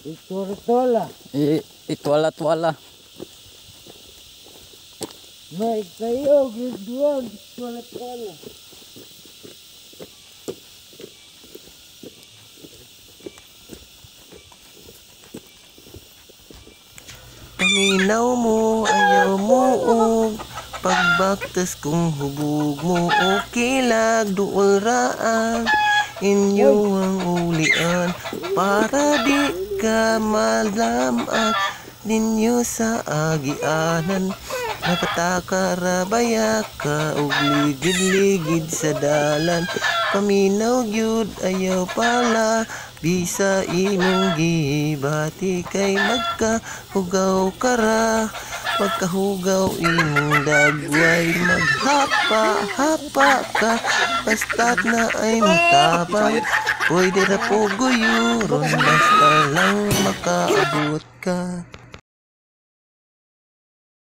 Itortola. Itwala-twala. May kayo, gridwan, itortola. Paminaw mo, ayaw mo og pagbaktas kung hubog mo o kilag duol raan inyo ang ulian para di ka malamat ninyo sa agianan napatakara ka og ligid-ligid sa dalan paminaw gyud ayaw pala bisa imong gibati kay magkahugaw kara magkahugaw imong dagway maghapa-hapa ka basta't na ay matabang pwede ra po guyuron basta lang makaabot ka